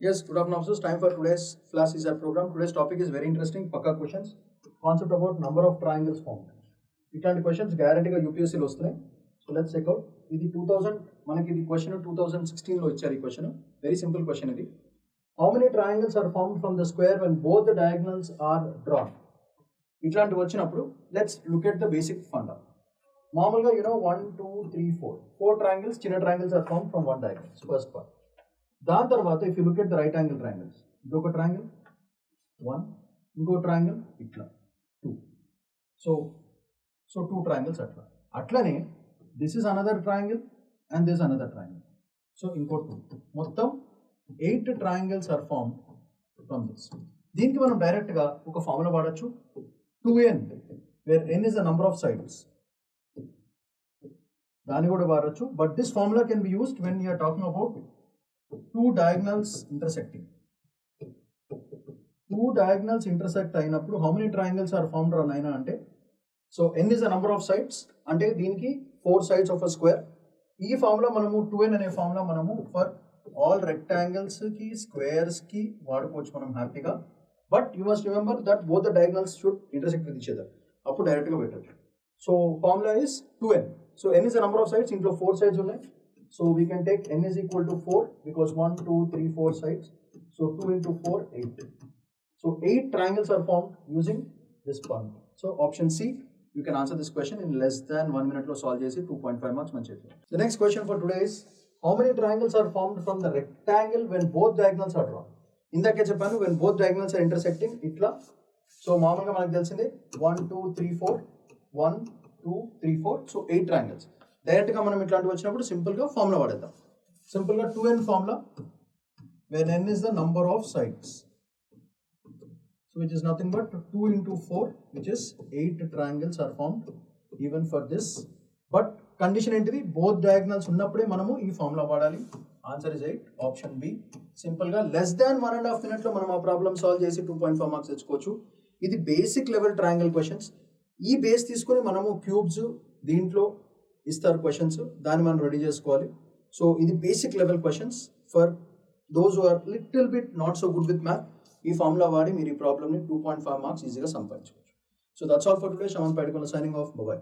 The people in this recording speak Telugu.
Yes, good afternoon officers. Time for today's Flash Caesar program. Today's topic is very interesting. Paka questions. Concept about number of triangles formed. ఇట్లాంటి క్వశ్చన్స్ గ్యారంటీగా యూపీఎస్సీలో వస్తున్నాయి. So let's check out. ఇది 2000 మనకి ఇది క్వశ్చన్ 2016లో ఇచ్చారు ఈ క్వశ్చన్. వెరీ సింపుల్ క్వశ్చన్ ఇది. How many triangles are formed from the square when both the diagonals are drawn? ఇట్లాంటివి వచ్చినప్పుడు let's look at the basic funda. మామూలుగా 1 2 3 4 ట్రయాంగిల్స్, చిన్న triangles are formed from one diagonals. First part. దాని తర్వాత if you look at the right angle triangles, ఇదొక ట్రయాంగిల్ 1, ఇంకో ట్రయాంగిల్ ఇట్లా 2. సో 2 ట్రయాంగిల్స్ అట్లనే this is another triangle and this another triangle. So ఇంకో 2, మొత్తం 8 triangles are form from this. దీనికి మనం డైరెక్ట్గా ఒక ఫార్ములా వాడచ్చు, 2n, where n is the number of sides. దాన్ని కూడా వాడచ్చు. But this formula can be used when you're talking about two diagonals intersecting. Two diagonals intersect అయినప్పుడు how many triangles are formed on అయినా అంటే, so n is the number of sides అంటే దీనికి 4 sides of a square. ఈ ఫార్ములా మనము 2n అనే ఫార్ములా మనము ఫర్ ఆల్ రెక్టాంగిల్స్ కి స్క్వేర్స్ కి వాడుకోవచ్చు మనం హ్యాపీగా. But you must remember that both the diagonals should intersect with each other. అప్పుడు డైరెక్ట్ గా పెట్టచ్చు. So formula is 2n. So n is the number of sides, ఇంట్లో 4 sides ఉన్నాయి. So we can take n is equal to 4 because 1, 2, 3, 4 sides. So 2 into 4, 8. So 8 triangles are formed using this formula. So option C, you can answer this question in less than 1 minute lo solve chesi 2.5 marks manchitlu. The next question for today is, how many triangles are formed from the rectangle when both diagonals are drawn? Indake cheppanu, when both diagonals are intersecting itla. So మామూలుగా మనకు తెలిసిందే 1, 2, 3, 4, 1, 2, 3, 4. So 8 triangles. డైరెక్ట్గా మనం ఇట్లాంటివి వచ్చినప్పుడు సింపుల్గా ఫార్ములా వాడేద్దాం. సింపుల్గా 2n formula, when n is the number of sides, so which is nothing but 2 into 4, which is 8 triangles are formed even for this. But condition ఏంటిది, బోత్ డయాగ్నల్స్ ఉన్నప్పుడే మనము ఈ ఫార్ములా వాడాలి. Answer is 8, option B. సింపుల్గా లెస్ దాన్ 1.5 minute మనం ఆ ప్రాబ్లమ్ సాల్వ్ చేసి 2.5 మార్క్స్ తెచ్చుకోవచ్చు. ఇది బేసిక్ లెవెల్ ట్రయాంగిల్ క్వశ్చన్స్. ఈ బేస్ తీసుకుని మనము క్యూబ్స్ దీంట్లో ఇస్తారు క్వశ్చన్స్, దాన్ని మనం రెడీ చేసుకోవాలి. సో ఇది basic level questions for those who are little bit not so good with math. ఈ ఫార్ములా వాడి మీరు ఈ ప్రాబ్లమ్ని 2.5 మార్క్స్ ఈజీగా సంపాదించుకోవచ్చు. So that's all for today. Shravan Paidikonda signing off. Bye.